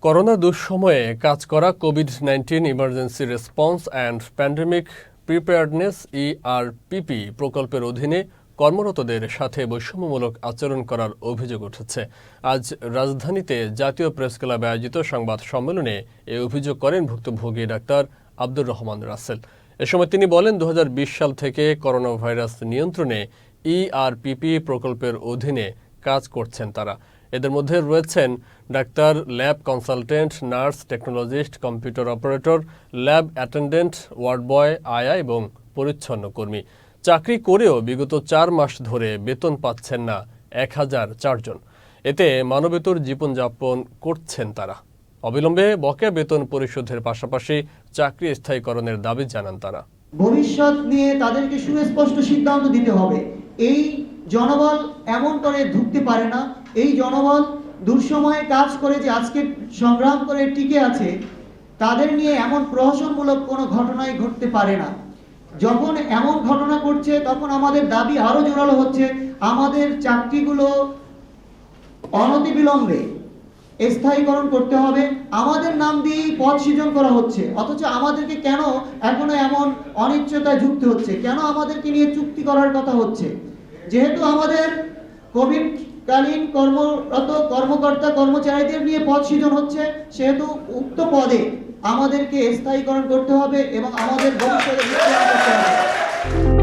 Corona দুঃসময়ে কাজ করা COVID-19 emergency response and pandemic preparedness ERPP প্রকল্পের অধীনে কর্মরতদের সাথে বৈষম্যমূলক আচরণ করার অভিযোগ উঠেছে। আজ রাজধানীতে জাতীয় প্রেস ক্লাবে আয়োজিত সংবাদ সম্মেলনে এই অভিযোগ করেন ভুক্তভোগী ডাক্তার আব্দুর রহমান রাসেল। এ সময় তিনি বলেন, 2020 সাল থেকে করোনা ভাইরাস নিয়ন্ত্রণে ইআরপিপি প্রকল্পের অধীনে কাজ করছেন তারা। এদের মধ্যে রয়েছেন doctor, lab consultant, nurse, technologist, computer operator, lab attendant, ward boy, আয়া এবং পরিচ্ছন্ন কর্মী। চাকরি করেও বিগত 4 মাস ধরে বেতন পাচ্ছেন না 1004 জন। এতে মানবেতর জীবনযাপন করছেন তারা। অবিলম্বে বকেয়া বেতন পরিশোধের পাশাপাশি চাকরি স্থায়ীকরণের দাবি জানান তারা। ভবিষ্যৎ নিয়ে তাদেরকে সুস্পষ্ট সিদ্ধান্ত দিতে হবে। এই জনবল এমন করে ঢুকতে পারে না। এই জনবল দুঃসময়ে কাজ করে যে আজকে সংগ্রাম করে টিকে আছে, তাদের নিয়ে এমন প্রহসনমূলক কোনো ঘটনাই ঘটতে পারে না। যখন এমন ঘটনা ঘটছে তখন আমাদের দাবি আরো জোরালো হচ্ছে। আমাদের চাকরিগুলো অনতিবিলম্বে স্থায়ীকরণ করতে হবে। আমাদের নাম দিয়েই পদ সৃজন করা হচ্ছে, অথচ আমাদেরকে কেন এখনো এমন অনিশ্চয়তায় যুক্ত হচ্ছে? কেন আমাদেরকে নিয়ে চুক্তি করার কথা হচ্ছে? যেহেতু আমাদের কোভিডকালীন কর্মরত কর্মকর্তা কর্মচারীদের নিয়ে পদ সৃজন হচ্ছে, সেহেতু উক্ত পদে আমাদেরকে স্থায়ীকরণ করতে হবে এবং আমাদের ভবিষ্যতে করতে হবে।